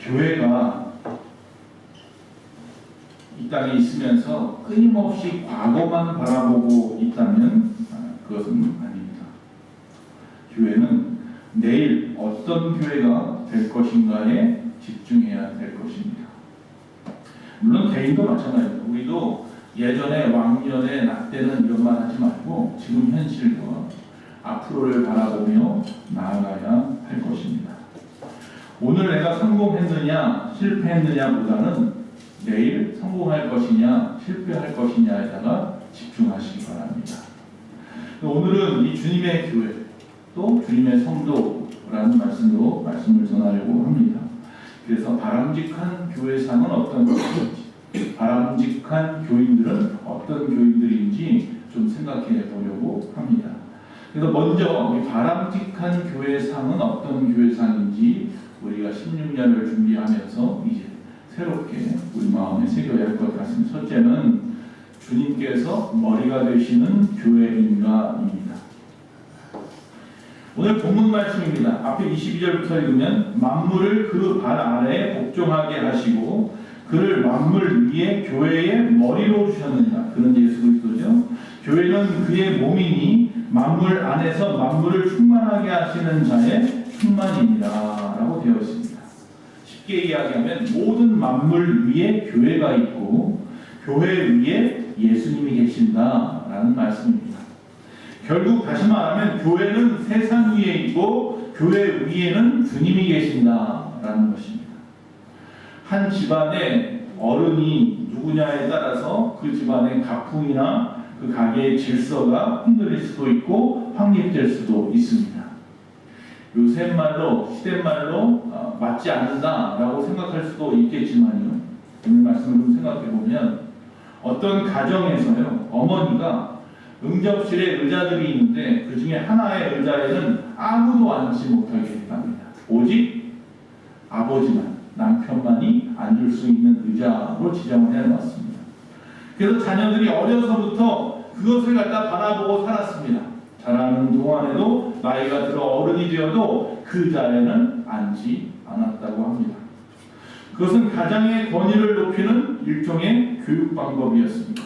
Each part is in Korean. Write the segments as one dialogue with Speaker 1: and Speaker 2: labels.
Speaker 1: 교회가 이 땅에 있으면서 끊임없이 과거만 바라보고 있다면 그것은 아닙니다. 교회는 내일 어떤 교회가 될 것인가에 집중해야 될 것입니다. 물론 개인도 마찬가지입니다. 우리도 예전에 왕년에 나 때는 이런 말 하지 말고 지금 현실과 앞으로를 바라보며 나아가야 할 것입니다. 오늘 내가 성공했느냐 실패했느냐보다는 내일 성공할 것이냐 실패할 것이냐에다가 집중하시기 바랍니다. 오늘은 이 주님의 교회 또 주님의 성도라는 말씀으로 말씀을 전하려고 합니다. 그래서 바람직한 교회상은 어떤 것인지, 바람직한 교인들은 어떤 교인들인지 좀 생각해 보려고 합니다. 그래서 먼저 우리 바람직한 교회상은 어떤 교회상인지 우리가 16년을 준비하면서 이제 새롭게 우리 마음에 새겨야 할 것 같습니다. 첫째는 주님께서 머리가 되시는 교회인가입니다. 오늘 본문 말씀입니다. 앞에 22절부터 읽으면 만물을 그 발 아래에 복종하게 하시고 그를 만물 위에 교회의 머리로 주셨느니라. 그런 예수 그리스도죠. 교회는 그의 몸이니 만물 안에서 만물을 충만하게 하시는 자의 충만이니라 라고 되어 있습니다. 쉽게 이야기하면 모든 만물 위에 교회가 있고 교회 위에 예수님이 계신다라는 말씀입니다. 결국 다시 말하면 교회는 세상 위에 있고 교회 위에는 주님이 계신다라는 것입니다. 한 집안의 어른이 누구냐에 따라서 그 집안의 가풍이나 그 가게의 질서가 흔들릴 수도 있고 확립될 수도 있습니다. 요새 말로 시대말로 맞지 않는다라고 생각할 수도 있겠지만요. 오늘 말씀을 좀 생각해 보면 어떤 가정에서요 어머니가 응접실에 의자들이 있는데 그 중에 하나의 의자에는 아무도 앉지 못하게 합니다. 오직 아버지만 남편만이 앉을 수 있는 의자로 지정을 해놨습니다. 그래서 자녀들이 어려서부터 그것을 갖다 바라보고 살았습니다. 자라는 동안에도 나이가 들어 어른이 되어도 그 자리에는 앉지 않았다고 합니다. 그것은 가장의 권위를 높이는 일종의 교육 방법이었습니다.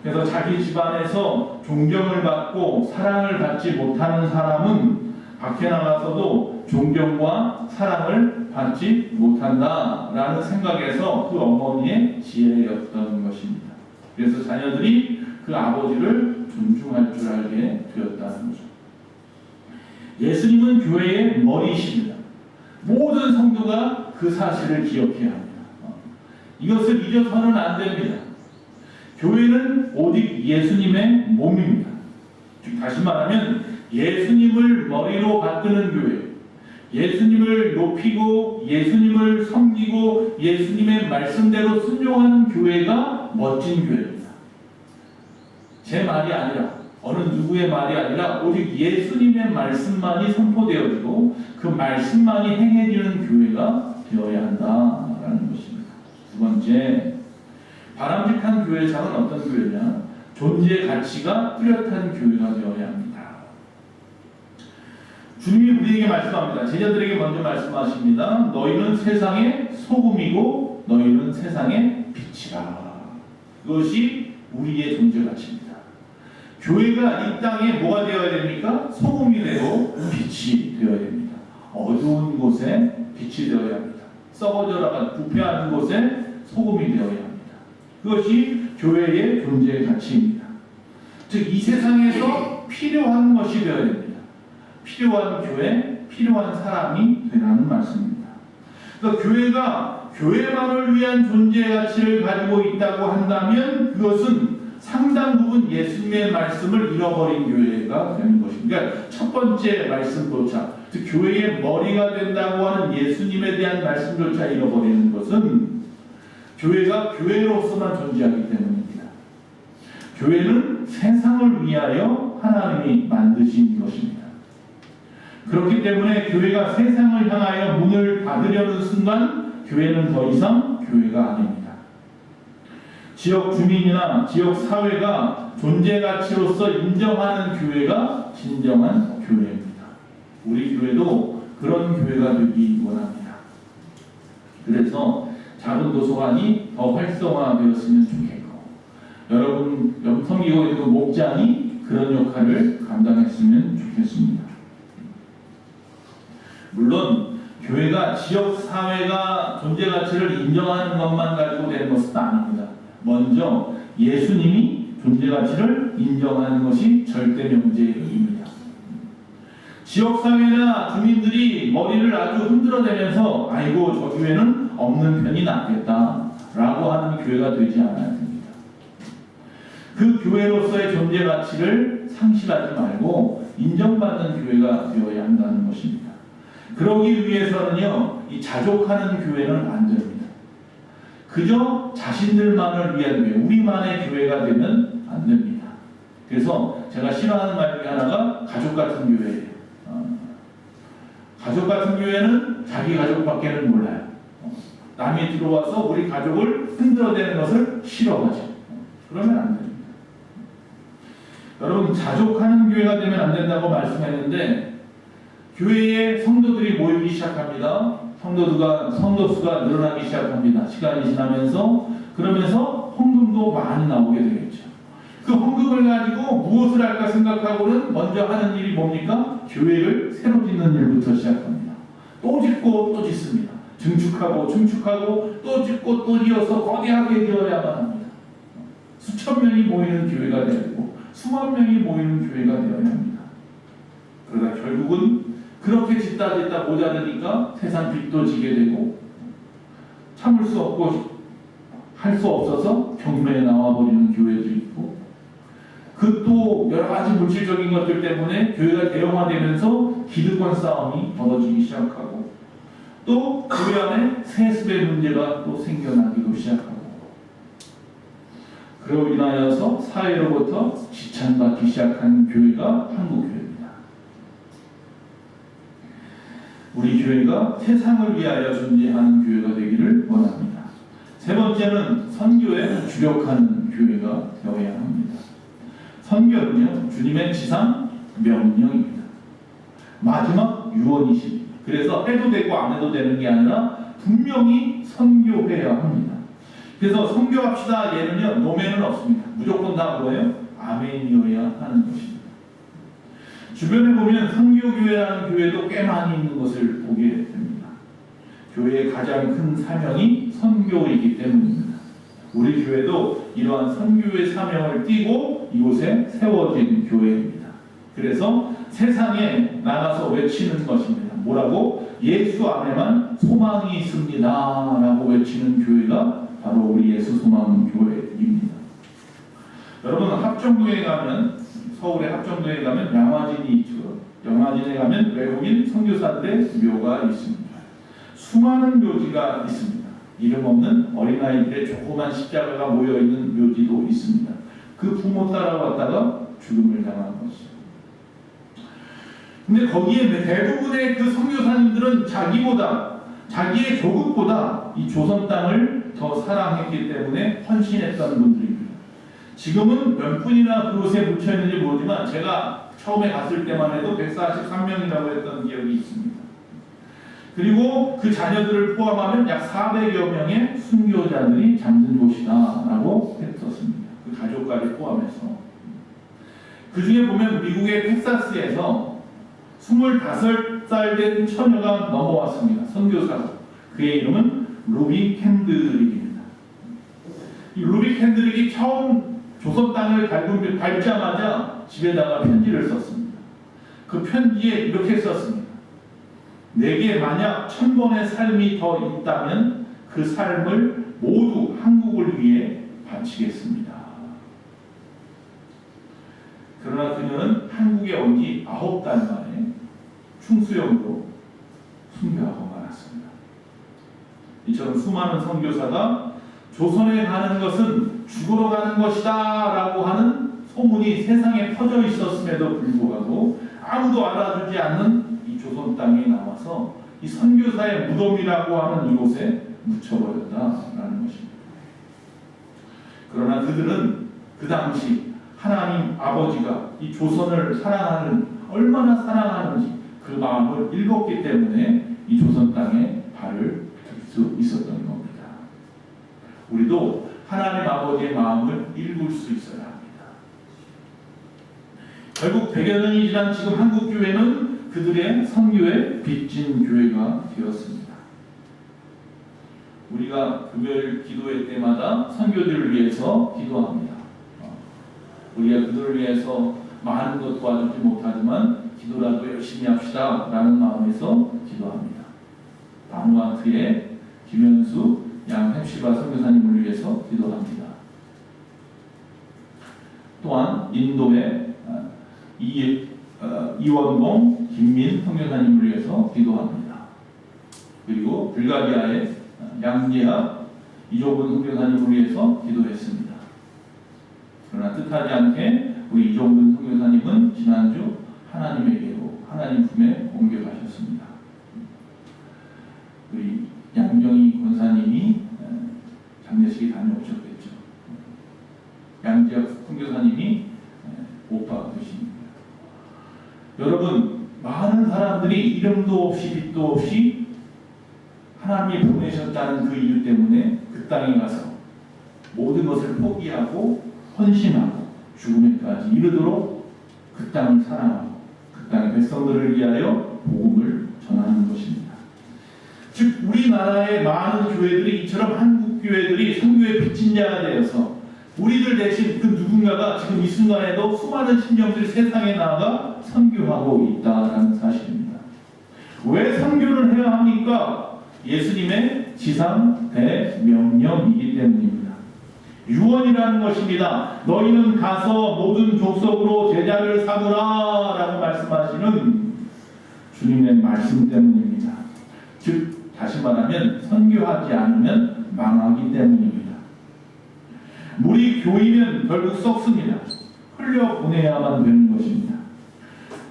Speaker 1: 그래서 자기 집안에서 존경을 받고 사랑을 받지 못하는 사람은 밖에 나가서도 존경과 사랑을 받지 못한다라는 생각에서 그 어머니의 지혜였던 것입니다. 그래서 자녀들이 그 아버지를 존중할 줄 알게 되었다는 거죠. 예수님은 교회의 머리이십니다. 모든 성도가 그 사실을 기억해야 합니다. 이것을 잊어서는 안 됩니다. 교회는 오직 예수님의 몸입니다. 다시 말하면 예수님을 머리로 받드는 교회, 예수님을 높이고 예수님을 섬기고 예수님의 말씀대로 순종하는 교회가 멋진 교회입니다. 제 말이 아니라 어느 누구의 말이 아니라 오직 예수님의 말씀만이 선포되어지고 그 말씀만이 행해지는 교회가 되어야 한다라는 것입니다. 두 번째, 바람직한 교회상은 어떤 교회냐? 존재 가치가 뚜렷한 교회가 되어야 합니다. 주님이 우리에게 말씀합니다. 제자들에게 먼저 말씀하십니다. 너희는 세상의 소금이고 너희는 세상의 빛이라. 그것이 우리의 존재 가치입니다. 교회가 이 땅에 뭐가 되어야 됩니까? 소금이 되고 빛이 되어야 됩니다. 어두운 곳에 빛이 되어야 합니다. 썩어져라가 부패하는 곳에 소금이 되어야 합니다. 그것이 교회의 존재 가치입니다. 즉 이 세상에서 필요한 것이 되어야 됩니다. 필요한 교회, 필요한 사람이 되라는 말씀입니다. 그러니까 교회가 교회만을 위한 존재 가치를 가지고 있다고 한다면 그것은 상당 부분 예수님의 말씀을 잃어버린 교회가 되는 것입니다. 그러니까 첫 번째 말씀조차, 즉 교회의 머리가 된다고 하는 예수님에 대한 말씀조차 잃어버리는 것은 교회가 교회로서만 존재하기 때문입니다. 교회는 세상을 위하여 하나님이 만드신 것입니다. 그렇기 때문에 교회가 세상을 향하여 문을 닫으려는 순간 교회는 더 이상 교회가 아닙니다. 지역 주민이나 지역 사회가 존재 가치로서 인정하는 교회가 진정한 교회입니다. 우리 교회도 그런 교회가 되기 원합니다. 그래서 작은 도서관이 더 활성화되었으면 좋겠고, 여러분 섬기고 있는 목장이 그런 역할을 감당했으면 좋겠습니다. 물론 교회가 지역 사회가 존재 가치를 인정하는 것만 가지고 되는 것은 아닙니다. 먼저 예수님이 존재 가치를 인정하는 것이 절대 명제입니다. 지역 사회나 주민들이 머리를 아주 흔들어대면서 아이고 저 교회는 없는 편이 낫겠다라고 하는 교회가 되지 않아야 됩니다. 그 교회로서의 존재 가치를 상실하지 말고 인정받는 교회가 되어야 한다는 것입니다. 그러기 위해서는요, 이 자족하는 교회는 안 됩니다. 그저 자신들만을 위한 교회, 우리만의 교회가 되면 안 됩니다. 그래서 제가 싫어하는 말 중에 하나가 가족 같은 교회예요. 가족 같은 교회는 자기 가족밖에는 몰라요. 남이 들어와서 우리 가족을 흔들어대는 것을 싫어하죠. 그러면 안 됩니다. 여러분, 자족하는 교회가 되면 안 된다고 말씀했는데, 교회에 성도들이 모이기 시작합니다. 성도수가 늘어나기 시작합니다. 시간이 지나면서, 그러면서 헌금도 많이 나오게 되겠죠. 그 헌금을 가지고 무엇을 할까 생각하고는 먼저 하는 일이 뭡니까? 교회를 새로 짓는 일부터 시작합니다. 또 짓고 또 짓습니다. 증축하고 또 짓고 또 이어서 거대하게 지어야만 합니다. 수천 명이 모이는 교회가 되고 수만 명이 모이는 교회가 되어야 합니다. 그러다 결국은 그렇게 짓다 모자르니까 세상 빚도 지게 되고 참을 수 없고 할 수 없어서 경매에 나와버리는 교회도 있고, 그 또 여러 가지 물질적인 것들 때문에 교회가 대형화되면서 기득권 싸움이 벌어지기 시작하고, 또 교회 안에 세습의 문제가 또 생겨나기도 시작하고, 그로 인하여서 사회로부터 지탄받기 시작한 교회가 한국교회입니다. 우리 교회가 세상을 위하여 존재하는 교회가 되기를 원합니다. 세 번째는 선교에 주력하는 교회가 되어야 합니다. 선교는요, 주님의 지상 명령입니다. 마지막 유언이십니다. 그래서 해도 되고 안 해도 되는 게 아니라 분명히 선교해야 합니다. 그래서 선교합시다 얘는요, 노매는 없습니다. 무조건 다 뭐예요? 아멘이어야 하는 것입니다. 주변에 보면 선교교회라는 교회도 꽤 많이 있는 것을 보게 됩니다. 교회의 가장 큰 사명이 선교이기 때문입니다. 우리 교회도 이러한 선교의 사명을 띠고 이곳에 세워진 교회입니다. 그래서 세상에 나가서 외치는 것입니다. 뭐라고? 예수 안에만 소망이 있습니다 라고 외치는 교회가 바로 우리 예수 소망 교회입니다. 여러분, 합정교회 가면, 서울의 합정교회 가면 양화진이 있죠. 양화진에 가면 외국인 선교사들의 묘가 있습니다. 수많은 묘지가 있습니다. 이름 없는 어린아이들의 조그만 십자가가 모여있는 묘지도 있습니다. 그 부모 따라왔다가 죽음을 당한 것이죠. 근데 거기에 대부분의 그 선교사님들은 자기의 조국보다 이 조선 땅을 더 사랑했기 때문에 헌신했던 분들입니다. 지금은 몇 분이나 그곳에 묻혀있는지 모르지만 제가 처음에 갔을 때만 해도 143명이라고 했던 기억이 있습니다. 그리고 그 자녀들을 포함하면 약 400여 명의 순교자들이 잠든 곳이다 라고 했었습니다. 그 가족까지 포함해서. 그 중에 보면 미국의 텍사스에서 25살 된 처녀가 넘어왔습니다. 선교사로. 그의 이름은 루비 캔드릭입니다. 이 루비 캔드릭이 처음 조선 땅을 밟자마자 집에다가 편지를 썼습니다. 그 편지에 이렇게 썼습니다. 내게 만약 1000번의 삶이 더 있다면 그 삶을 모두 한국을 위해 바치겠습니다. 그러나 그녀는 한국에 온 지 9달 만에 충수형으로 순교하고 말았습니다. 이처럼 수많은 선교사가 조선에 가는 것은 죽으러 가는 것이다 라고 하는 소문이 세상에 퍼져 있었음에도 불구하고 아무도 알아주지 않는 이 조선 땅에 나와서 이 선교사의 무덤이라고 하는 이곳에 묻혀버렸다라는 것입니다. 그러나 그들은 그 당시 하나님 아버지가 이 조선을 얼마나 사랑하는지 그 마음을 읽었기 때문에 이 조선 땅에 발을 들 수 있었습니다. 우리도 하나님 아버지의 마음을 읽을 수 있어야 합니다. 결국 100여 년이 지난 지금 한국 교회는 그들의 선교에 빚진 교회가 되었습니다. 우리가 금요일 기도회 때마다 선교들을 위해서 기도합니다. 우리가 그들을 위해서 많은 것 도와주지 못하지만 기도라도 열심히 합시다 라는 마음에서 기도합니다. 바누아투의 김현수 양햄시바 선교사님을 위해서 기도합니다. 또한 인도의 이원봉 김민 선교사님을 위해서 기도합니다. 그리고 불가리아의 양재하 이종근 선교사님을 위해서 기도했습니다. 그러나 뜻하지 않게 우리 이종근 선교사님은 지난주 하나님에게로 하나님 품에 옮겨가셨습니다. 우리 양정희 권사님이 장례식에 다녀오셨겠죠. 양재학 선교사님이 오빠가 되십니다. 여러분, 많은 사람들이 이름도 없이 빛도 없이 하나님이 보내셨다는 그 이유 때문에 그 땅에 가서 모든 것을 포기하고 헌신하고 죽음에까지 이르도록 그 땅을 사랑하고 그 땅의 백성들을 위하여 복음을 전하는 것입니다. 즉 우리나라의 많은 교회들이 이처럼 한국 교회들이 선교의 빚진 자가 되어서 우리들 대신 그 누군가가 지금 이 순간에도 수많은 신령들이 세상에 나아가 선교하고 있다는 사실입니다. 왜 선교를 해야 합니까? 예수님의 지상 대명령이기 때문입니다. 유언이라는 것입니다. 너희는 가서 모든 족속으로 제자를 삼으라 라고 말씀하시는 주님의 말씀 때문입니다. 즉 다시 말하면 선교하지 않으면 망하기 때문입니다. 물이 고이면 결국 썩습니다. 흘려보내야만 되는 것입니다.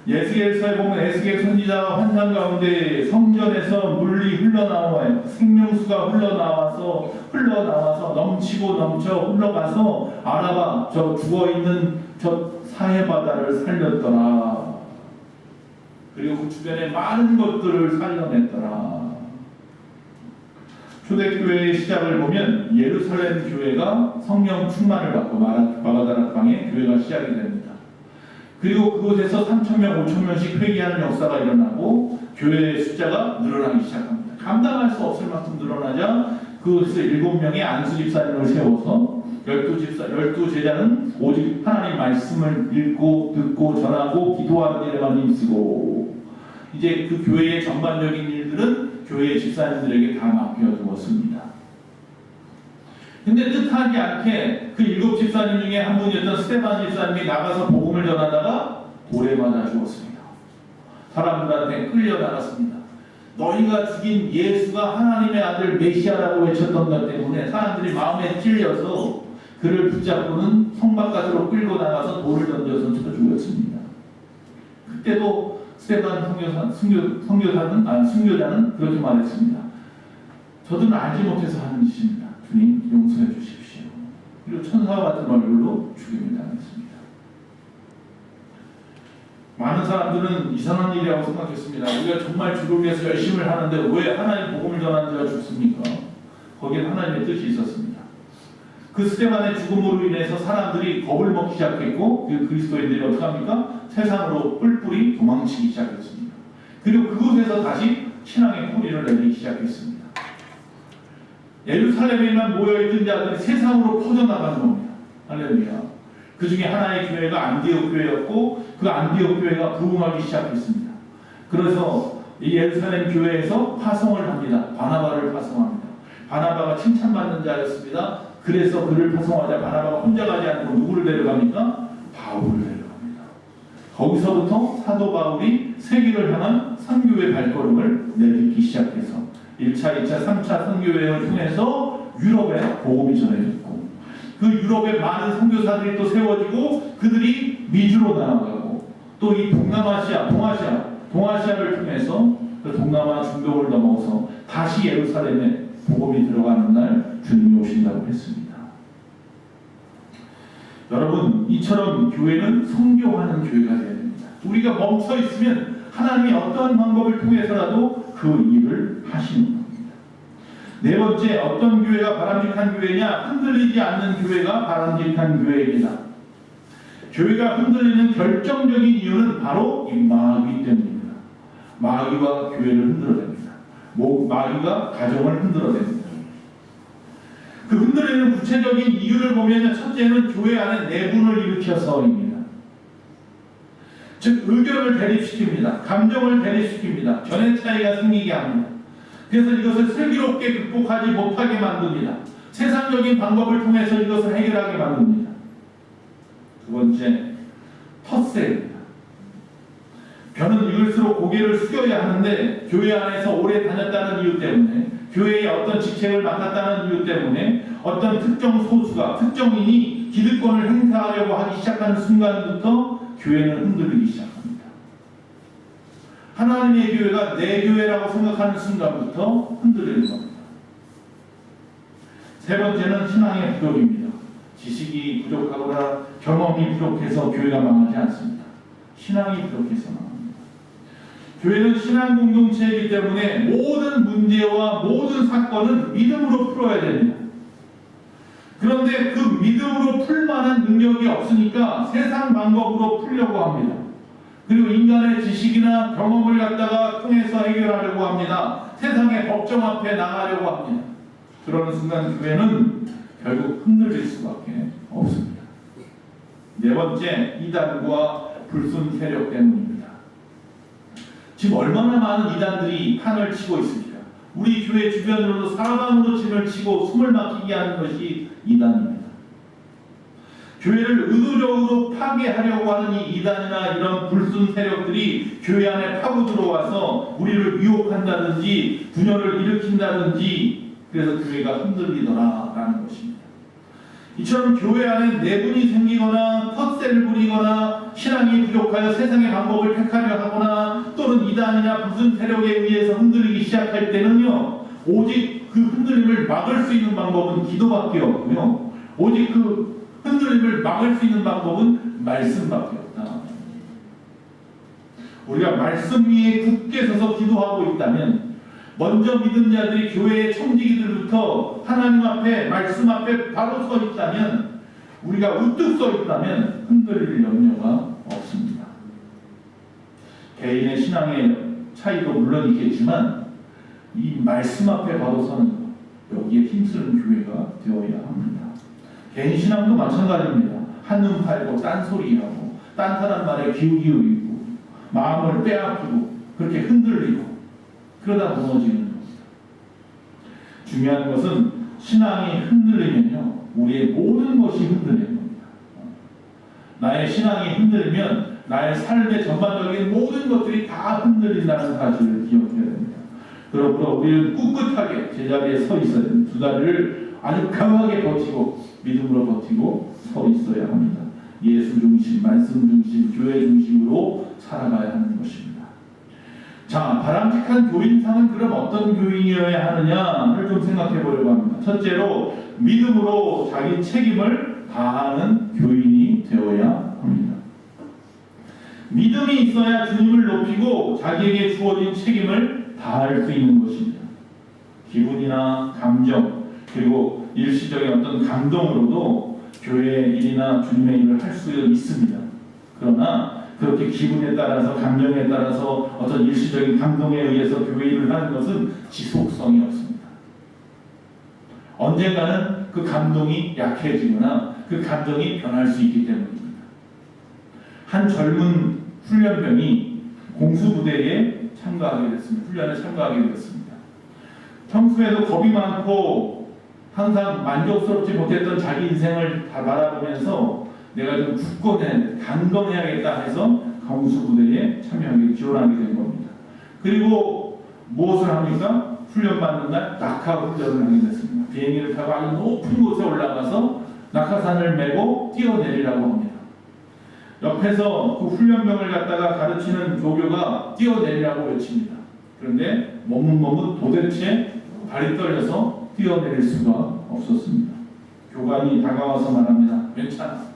Speaker 1: 에스겔서에 보면 에스겔 선지자가 환상 가운데 성전에서 물이 흘러나와요. 생명수가 흘러나와서 넘치고 넘쳐 흘러가서 아라바 저 죽어있는 저 사해바다를 살렸더라. 그리고 그 주변에 많은 것들을 살려냈더라. 초대교회의 시작을 보면 예루살렘 교회가 성령 충만을 받고 마가다락방의 교회가 시작이 됩니다. 그리고 그곳에서 3,000명, 5,000명씩 회개하는 역사가 일어나고 교회의 숫자가 늘어나기 시작합니다. 감당할 수 없을 만큼 늘어나자 그곳에서 7명의 안수 집사님을 세워서 12 제자는 오직 하나님 말씀을 읽고 듣고 전하고 기도하는 일에만 힘쓰고 이제 그 교회의 전반적인 일들은 교회의 집사님들에게 다 맡겨두었습니다. 근데 뜻하지 않게 그 7 집사님 중에 한 분이었던 스데반 집사님이 나가서 복음을 전하다가 돌에 맞아 죽었습니다. 사람들한테 끌려나갔습니다. 너희가 죽인 예수가 하나님의 아들 메시아라고 외쳤던 것 때문에 사람들이 마음에 찔려서 그를 붙잡고는 성 바깥으로 끌고 나가서 돌을 던져서 쳐 죽였습니다. 그때도 스데반 순교자는 그렇게 말했습니다. 저들은 알지 못해서 하는 짓입니다. 주님 용서해 주십시오. 그리고 천사와 같은 얼굴로 죽임을 당했습니다. 많은 사람들은 이상한 일이라고 생각했습니다. 우리가 정말 주를 위해서 열심히 하는데 왜 하나님 복음을 전하는 자가 죽습니까? 거기에 하나님의 뜻이 있었습니다. 그 스데반의 죽음으로 인해서 사람들이 겁을 먹기 시작했고 그 그리스도인들이 어떻게 합니까? 세상으로 뿔뿔이 도망치기 시작했습니다. 그리고 그곳에서 다시 신앙의 뿌리를 내리기 시작했습니다. 예루살렘에만 모여있던 자들이 세상으로 퍼져나가는 겁니다. 할렐루야. 그 중에 하나의 교회가 안디옥 교회였고 그 안디옥 교회가 부흥하기 시작했습니다. 그래서 이 예루살렘 교회에서 파송을 합니다. 바나바를 파송합니다. 바나바가 칭찬받는 자였습니다. 그래서 그를 파송하자 바나바가 혼자 가지 않고 누구를 데려갑니까? 바울을 데려갑니다. 거기서부터 사도 바울이 세계를 향한 선교의 발걸음을 내딛기 시작해서 1차, 2차, 3차 선교여행을 통해서 유럽에 복음이 전해졌고 그 유럽에 많은 선교사들이 또 세워지고 그들이 미주로 나아가고 또 이 동아시아를 통해서 그 동남아 중동을 넘어서 다시 예루살렘에 복음이 들어가는 날 주님이 오신다고 했습니다. 여러분, 이처럼 교회는 선교하는 교회가 되어야 됩니다. 우리가 멈춰 있으면 하나님이 어떠한 방법을 통해서라도 그 일을 하시는 겁니다. 네 번째, 어떤 교회가 바람직한 교회냐? 흔들리지 않는 교회가 바람직한 교회입니다. 교회가 흔들리는 결정적인 이유는 바로 이 마귀 때문입니다. 마귀가 교회를 흔들어댑니다. 마귀가 가정을 흔들어댑니다. 그 흔들리는 구체적인 이유를 보면 첫째는 교회 안에 내분을 일으켜서입니다. 즉 의견을 대립시킵니다. 감정을 대립시킵니다. 견해 차이가 생기게 합니다. 그래서 이것을 슬기롭게 극복하지 못하게 만듭니다. 세상적인 방법을 통해서 이것을 해결하게 만듭니다. 두 번째, 텃세입니다. 변은 익을수록 고개를 숙여야 하는데 교회 안에서 오래 다녔다는 이유 때문에, 교회의 어떤 직책을 맡았다는 이유 때문에 어떤 특정 소수가, 특정인이 기득권을 행사하려고 하기 시작하는 순간부터 교회는 흔들리기 시작합니다. 하나님의 교회가 내 교회라고 생각하는 순간부터 흔들리는 겁니다. 세 번째는 신앙의 부족입니다. 지식이 부족하거나 경험이 부족해서 교회가 망하지 않습니다. 신앙이 부족해서 망합니다. 교회는 신앙 공동체이기 때문에 모든 문제와 모든 사건은 믿음으로 풀어야 됩니다. 그런데 그 믿음으로 풀 만한 능력이 없으니까 세상 방법으로 풀려고 합니다. 그리고 인간의 지식이나 경험을 갖다가 통해서 해결하려고 합니다. 세상의 법정 앞에 나가려고 합니다. 그러는 순간 교회는 결국 흔들릴 수밖에 없습니다. 네 번째, 이단과 불순 세력 때문입니다. 지금 얼마나 많은 이단들이 판을 치고 있습니까? 우리 교회 주변으로도 사방으로 진을 치고 숨을 막히게 하는 것이 이단입니다. 교회를 의도적으로 파괴하려고 하는 이 이단이나 이런 불순 세력들이 교회 안에 파고 들어와서 우리를 유혹한다든지 분열을 일으킨다든지, 그래서 교회가 흔들리더라라는 것입니다. 이처럼 교회 안에 내분이 생기거나 텃세를 부리거나 신앙이 부족하여 세상의 방법을 택하려 하거나 또는 이단이나 불순 세력에 의해서 흔들리기 시작할 때는요, 오직 그 흔들림을 막을 수 있는 방법은 기도밖에 없고요, 오직 그 흔들림을 막을 수 있는 방법은 말씀밖에 없다. 우리가 말씀 위에 굳게 서서 기도하고 있다면, 먼저 믿은 자들이 교회의 청지기들부터 하나님 앞에, 말씀 앞에 바로 서 있다면, 우리가 우뚝 서 있다면 흔들릴 염려가 없습니다. 개인의 신앙의 차이도 물론 있겠지만 이 말씀 앞에 바로 서는 것, 여기에 힘쓰는 교회가 되어야 합니다. 개인 신앙도 마찬가지입니다. 한눈 팔고 딴소리하고 딴 사람 말에 귀 기울이고 마음을 빼앗기고 그렇게 흔들리고 그러다 무너지는 겁니다. 중요한 것은 신앙이 흔들리면요, 우리의 모든 것이 흔들리는 겁니다. 나의 신앙이 흔들리면 나의 삶의 전반적인 모든 것들이 다 흔들린다는 사실을 기억해야 됩니다. 그러므로 우리는 꿋꿋하게 제자리에 서 있어야 됩니다. 두 다리를 아주 강하게 버티고 믿음으로 버티고 서 있어야 합니다. 예수 중심, 말씀 중심, 교회 중심으로 살아가야 하는 것입니다. 자, 바람직한 교인상은 그럼 어떤 교인이어야 하느냐를 좀 생각해 보려고 합니다. 첫째로 믿음으로 자기 책임을 다하는 교인이 되어야 합니다. 믿음이 있어야 주님을 높이고 자기에게 주어진 책임을 다할 수 있는 것입니다. 기분이나 감정, 그리고 일시적인 어떤 감동으로도 교회의 일이나 주님의 일을 할 수 있습니다. 그러나 그렇게 기분에 따라서, 감정에 따라서 어떤 일시적인 감동에 의해서 교회 일을 하는 것은 지속성이 없습니다. 언젠가는 그 감동이 약해지거나 그 감정이 변할 수 있기 때문입니다. 한 젊은 훈련병이 공수부대에 참가하게 됐습니다. 훈련에 참가하게 되었습니다. 평소에도 겁이 많고 항상 만족스럽지 못했던 자기 인생을 다 바라보면서 내가 좀 강건해야겠다 해서 공수부대에 참여하게 지원하게 된 겁니다. 그리고 무엇을 합니까? 훈련받는 날 낙하 훈련을 하게 됐습니다. 비행기를 타고 아주 높은 곳에 올라가서 낙하산을 메고 뛰어내리라고 합니다. 옆에서 그 훈련병을 갖다가 가르치는 조교가 뛰어내리라고 외칩니다. 그런데 머뭇머뭇 도대체 발이 떨려서 뛰어내릴 수가 없었습니다. 교관이 다가와서 말합니다. 괜찮아.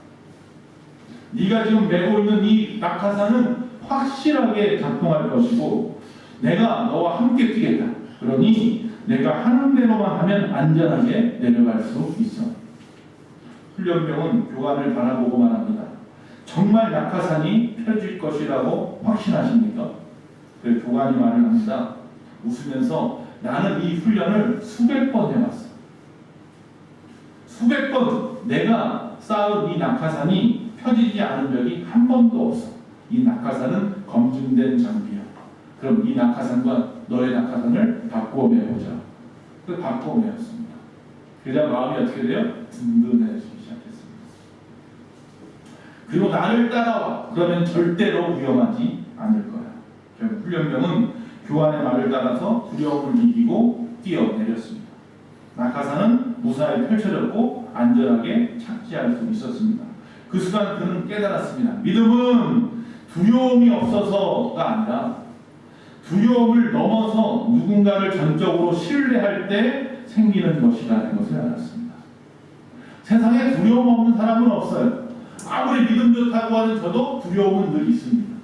Speaker 1: 네가 지금 메고 있는 이 낙하산은 확실하게 작동할 것이고 내가 너와 함께 뛰겠다. 그러니 내가 하는 대로만 하면 안전하게 내려갈 수 있어. 훈련병은 교관을 바라보고만 합니다. 정말 낙하산이 펴질 것이라고 확신하십니까? 그래서 교관이 말을 합니다. 웃으면서 나는 이 훈련을 수백 번 해왔어. 수백 번 내가 쌓은 이 낙하산이 펴지지 않은 적이 한 번도 없어. 이 낙하산은 검증된 장비야. 그럼 이 낙하산과 너의 낙하산을 바꾸어 매보자. 그래서 바꾸어 매었습니다. 그러자 마음이 어떻게 돼요? 든든해지기 시작했습니다. 그리고 나를 따라와. 그러면 절대로 위험하지 않을 거야. 결국 훈련병은 교관의 말을 따라서 두려움을 이기고 뛰어내렸습니다. 낙하산은 무사히 펼쳐졌고 안전하게 착지할 수 있었습니다. 그 순간 그는 깨달았습니다. 믿음은 두려움이 없어서가 아니라 두려움을 넘어서 누군가를 전적으로 신뢰할 때 생기는 것이라는 것을 알았습니다. 세상에 두려움 없는 사람은 없어요. 아무리 믿음 좋다고 하는 저도 두려움은 늘 있습니다.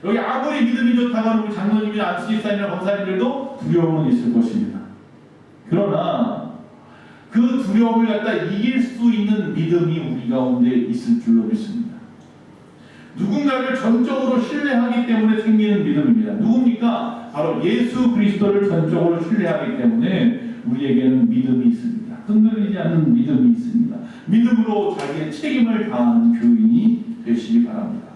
Speaker 1: 여기 아무리 믿음이 좋다고 하는 우리 장로님이나 안수집사님이나 검사님들도 두려움은 있을 것입니다. 그러나 그 두려움을 갖다 이길 수 있는 믿음이 우리 가운데 있을 줄로 믿습니다. 누군가를 전적으로 신뢰하기 때문에 생기는 믿음입니다. 누굽니까? 바로 예수 그리스도를 전적으로 신뢰하기 때문에 우리에게는 믿음이 있습니다. 흔들리지 않는 믿음이 있습니다. 믿음으로 자기의 책임을 다하는 교인이 되시기 바랍니다.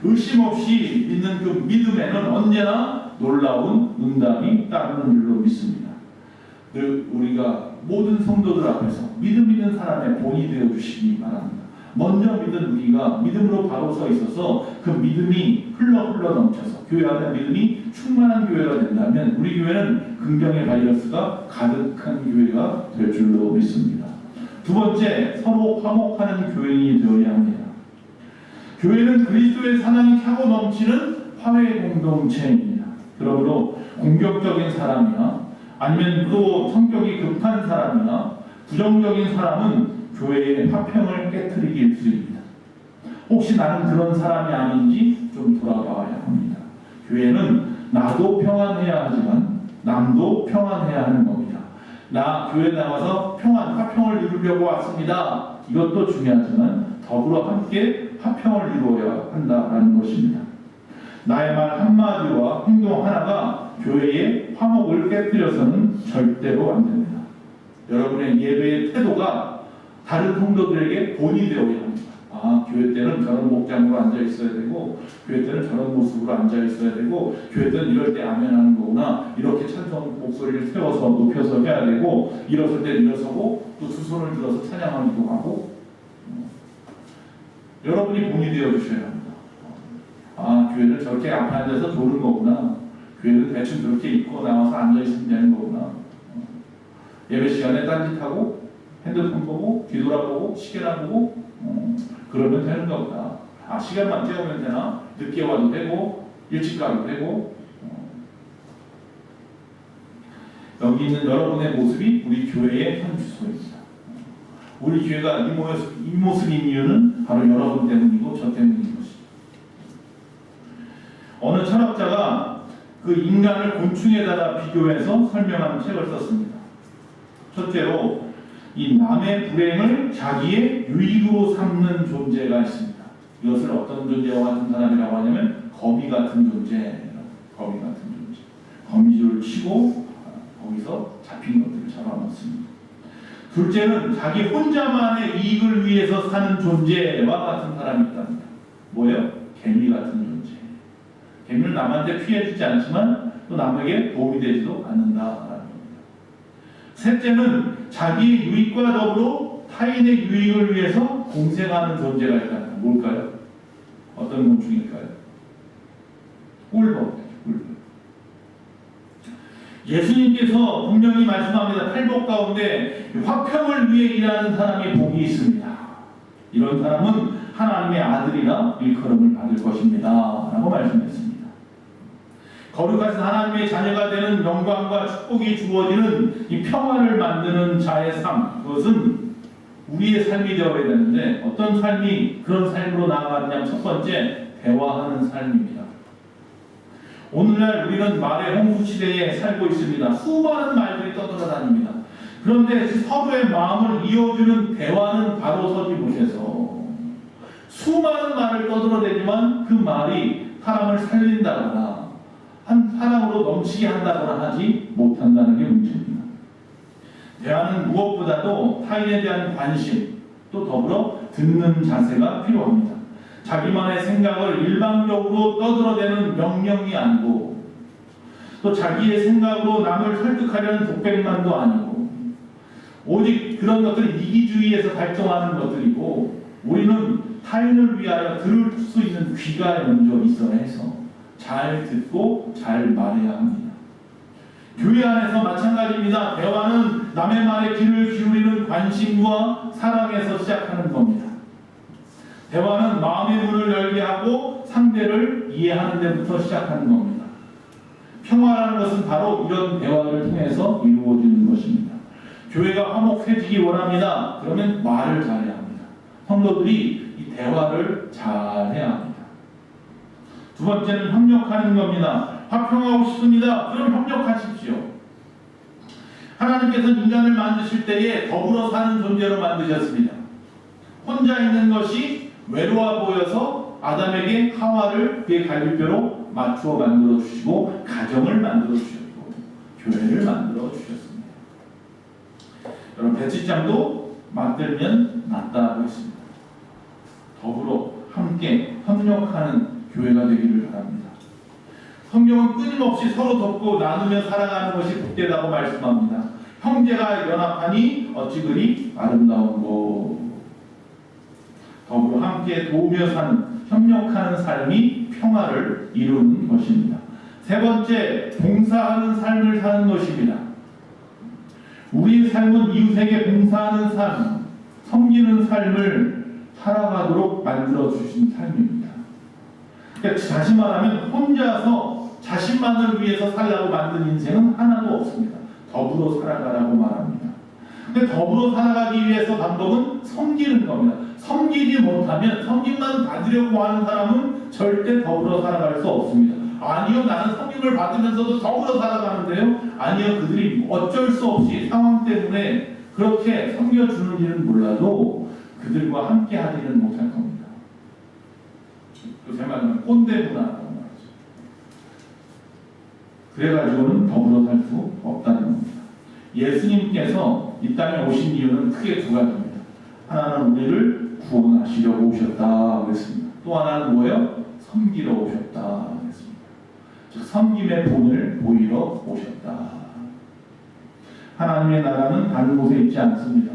Speaker 1: 의심 없이 믿는 그 믿음에는 언제나 놀라운 응답이 따르는 줄로 믿습니다. 우리가 모든 성도들 앞에서 믿음 있는 사람의 본이 되어 주시기 바랍니다. 먼저 믿은 우리가 믿음으로 바로 서 있어서 그 믿음이 흘러 넘쳐서 교회 안에 믿음이 충만한 교회가 된다면 우리 교회는 긍정의 바이러스가 가득한 교회가 될 줄로 믿습니다. 두 번째, 서로 화목하는 교인이 되어야 합니다. 교회는 그리스도의 사랑이 차고 넘치는 화해 공동체입니다. 그러므로 공격적인 사람이나 아니면 또 성격이 급한 사람이나 부정적인 사람은 교회의 화평을 깨트리기 일쑤입니다. 혹시 나는 그런 사람이 아닌지 좀 돌아봐야 합니다. 교회는 나도 평안해야 하지만 남도 평안해야 하는 겁니다. 나 교회 나와서 화평을 이루려고 왔습니다. 이것도 중요하지만 더불어 함께 화평을 이루어야 한다는 것입니다. 나의 말 한마디와 행동 하나가 교회의 화목을 깨뜨려서는 절대로 안 됩니다. 여러분의 예배의 태도가 다른 성도들에게 본이 되어야 합니다. 교회 때는 저런 목장으로 앉아 있어야 되고, 교회 때는 저런 모습으로 앉아 있어야 되고, 교회 때는 이럴 때 아멘하는 거구나. 이렇게 찬송 목소리를 세워서 높여서 해야 되고, 일어설 때 일어서고, 또 두 손을 들어서 찬양하기도 하고. 여러분이 본이 되어 주셔야 합니다. 교회를 저렇게 앞에 앉아서 도는 거구나. 교회를 대충 저렇게 입고 나와서 앉아 있으면 되는 거구나. 예배 시간에 딴짓하고 핸드폰 보고 뒤돌아보고 시계나 보고 그러면 되는 거구나. 시간만 때우면 되나? 늦게 와도 되고 일찍 가도 되고. 여기 있는 여러분의 모습이 우리 교회의 현 주소입니다. 우리 교회가 이 모습인 이유는 바로 여러분 때문이고 저 때문인 것입니다. 어느 철학자가 그 인간을 곤충에다가 비교해서 설명하는 책을 썼습니다. 첫째로 이 남의 불행을 자기의 유익으로 삼는 존재가 있습니다. 이것을 어떤 존재와 같은 사람이라고 하냐면 거미 같은 존재. 거미줄을 치고 거기서 잡힌 것들을 잡아먹습니다. 둘째는 자기 혼자만의 이익을 위해서 사는 존재와 같은 사람이 있답니다. 뭐예요? 개미 같은 존재. 개미는 남한테 피해주지 않지만 또 남에게 도움이 되지도 않는다라는 겁니다. 셋째는 자기 유익과 더불어 타인의 유익을 위해서 공생하는 존재가 있다. 뭘까요? 어떤 곤충일까요? 꿀벌. 예수님께서 분명히 말씀합니다. 팔복 가운데 화평을 위해 일하는 사람이 복이 있습니다. 이런 사람은 하나님의 아들이라 일컬음을 받을 것입니다. 라고 말씀했습니다. 거룩하신 하나님의 자녀가 되는 영광과 축복이 주어지는 이 평화를 만드는 자의 삶, 그것은 우리의 삶이 되어야 되는데 어떤 삶이 그런 삶으로 나아가느냐. 첫 번째, 대화하는 삶입니다. 오늘날 우리는 말의 홍수 시대에 살고 있습니다. 수많은 말들이 떠돌아다닙니다. 그런데 서로의 마음을 이어주는 대화는 바로 서기못해서 수많은 말을 떠들어대지만 그 말이 사람을 살린다거나 한 사람으로 넘치게 한다거나 하지 못한다는 게 문제입니다. 대화는 무엇보다도 타인에 대한 관심 또 더불어 듣는 자세가 필요합니다. 자기만의 생각을 일방적으로 떠들어대는 명령이 아니고 또 자기의 생각으로 남을 설득하려는 독백만도 아니고 오직 그런 것들은 이기주의에서 발동하는 것들이고 우리는 타인을 위하여 들을 수 있는 귀가 먼저 있어야 해서 잘 듣고 잘 말해야 합니다. 교회 안에서 마찬가지입니다. 대화는 남의 말에 귀를 기울이는 관심과 사랑에서 시작하는 겁니다. 대화는 마음의 문을 열게 하고 상대를 이해하는 데부터 시작하는 겁니다. 평화라는 것은 바로 이런 대화를 통해서 이루어지는 것입니다. 교회가 화목해지기 원합니다. 그러면 말을 잘해야 합니다. 성도들이 이 대화를 잘해야 합니다. 두 번째는 협력하는 겁니다. 화평하고 싶습니다. 그럼 협력하십시오. 하나님께서는 인간을 만드실 때에 더불어 사는 존재로 만드셨습니다. 혼자 있는 것이 외로워 보여서 아담에게 하와를 그의 갈비뼈로 맞추어 만들어 주시고 가정을 만들어 주셨고 교회를 만들어 주셨습니다. 여러분 배치장도 맞들면 낫다고 했습니다. 더불어 함께 협력하는 교회가 되기를 바랍니다. 성경은 끊임없이 서로 돕고 나누며 살아가는 것이 복되다고 말씀합니다. 형제가 연합하니 어찌 그리 아름다운고. 더불어 함께 도우며 사는 협력하는 삶이 평화를 이루는 것입니다. 세 번째, 봉사하는 삶을 사는 것입니다. 우리의 삶은 이웃에게 봉사하는 삶, 섬기는 삶을 살아가도록 만들어 주신 삶입니다. 그러니까 다시 말하면 혼자서 자신만을 위해서 살라고 만든 인생은 하나도 없습니다. 더불어 살아가라고 말합니다. 근데 더불어 살아가기 위해서 방법은 섬기는 겁니다. 섬기지 못하면 섬김만 받으려고 하는 사람은 절대 더불어 살아갈 수 없습니다. 아니요, 나는 섬김을 받으면서도 더불어 살아가는데요. 아니요, 그들이 어쩔 수 없이 상황 때문에 그렇게 섬겨주는지는 몰라도 그들과 함께 하지는 못할 겁니다. 그 제 말은 꼰대 문화라고 말하죠. 그래가지고는 더불어 살 수 없다는 겁니다. 예수님께서 이 땅에 오신 이유는 크게 두 가지입니다. 하나는 우리를 구원하시려고 오셨다 그랬습니다. 또 하나는 뭐예요? 섬기러 오셨다 그랬습니다. 즉 섬김의 본을 보이러 오셨다. 하나님의 나라는 다른 곳에 있지 않습니다.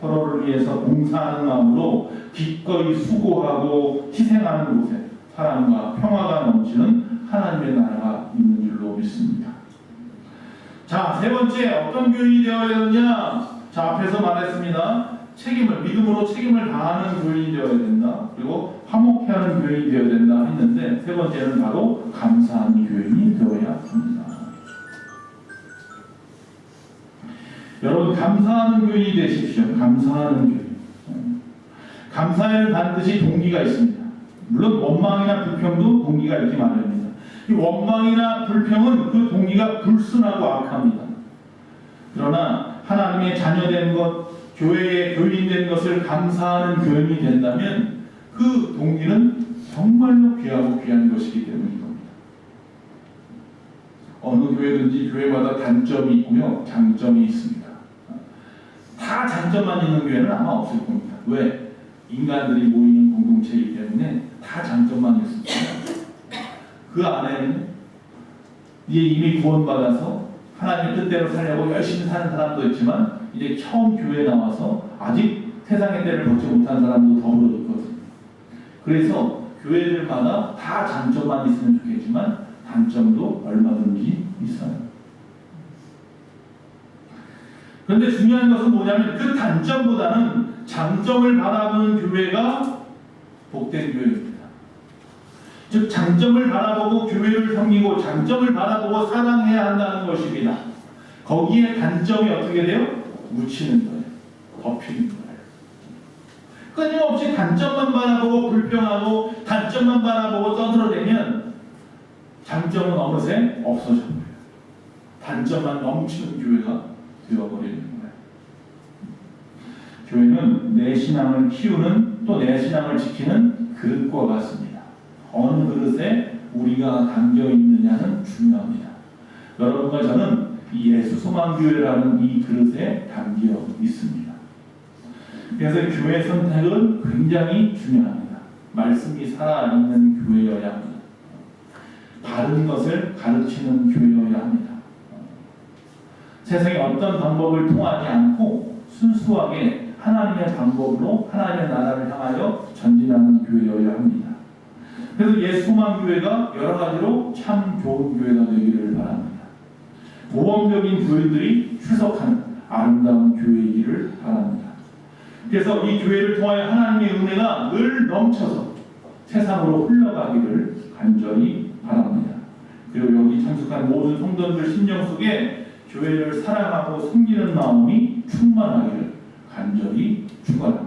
Speaker 1: 서로를 위해서 봉사하는 마음으로 기꺼이 수고하고 희생하는 곳에 사랑과 평화가 넘치는 하나님의 나라가 있는 줄로 믿습니다. 자, 세 번째 어떤 교인이 되어야 되느냐? 자, 앞에서 말했습니다. 믿음으로 책임을 다하는 교인이 되어야 된다. 그리고 화목해하는 교인이 되어야 된다 했는데 세 번째는 바로 감사하는 교인이 되어야 합니다. 여러분 감사하는 교인이 되십시오. 감사하는 교인. 감사에는 반드시 동기가 있습니다. 물론 원망이나 불평도 동기가 있기 마련입니다. 이 원망이나 불평은 그 동기가 불순하고 악합니다. 그러나 하나님의 자녀된 것, 교회의 교인된 것을 감사하는 교인이 된다면 그 동기는 정말로 귀하고 귀한 것이기 때문인 겁니다. 어느 교회든지 교회마다 단점이 있고요, 장점이 있습니다. 다 장점만 있는 교회는 아마 없을 겁니다. 왜? 인간들이 모이는 공동체이기 때문에 다 장점만 있습니다. 그 안에는 이미 구원받아서 하나님의 뜻대로 살려고 열심히 사는 사람도 있지만 이제 처음 교회에 나와서 아직 세상의 때를 벗지 못한 사람도 더불어 있거든요. 그래서 교회들마다 다 장점만 있으면 좋겠지만 단점도 얼마든지 있어요. 그런데 중요한 것은 뭐냐면 그 단점보다는 장점을 바라보는 교회가 복된 교회입니다. 즉 장점을 바라보고 교회를 섬기고 장점을 바라보고 사랑해야 한다는 것입니다. 거기에 단점이 어떻게 돼요? 묻히는 거예요. 덮이는 거예요. 끊임없이 단점만 바라보고 불평하고 단점만 바라보고 떠들어대면 장점은 어느새 없어져 버려요. 단점만 넘치는 교회가 되어버리는 거예요. 교회는 내 신앙을 키우는, 또 내 신앙을 지키는 그릇과 같습니다. 어느 그릇에 우리가 담겨 있느냐는 중요합니다. 여러분과 저는 이 예수소망교회라는 이 그릇에 담겨 있습니다. 그래서 교회 선택은 굉장히 중요합니다. 말씀이 살아있는 교회여야 합니다. 바른 것을 가르치는 교회여야 합니다. 세상의 어떤 방법을 통하지 않고 순수하게 하나님의 방법으로 하나님의 나라를 향하여 전진하는 교회여야 합니다. 그래서 예수소망교회가 여러 가지로 참 좋은 교회가 되기를 바랍니다. 모범적인 교회들이 출석하는 아름다운 교회이기를 바랍니다. 그래서 이 교회를 통하여 하나님의 은혜가 늘 넘쳐서 세상으로 흘러가기를 간절히 바랍니다. 그리고 여기 참석한 모든 성도들 심령 속에 교회를 사랑하고 섬기는 마음이 충만하기를 간절히 축원합니다.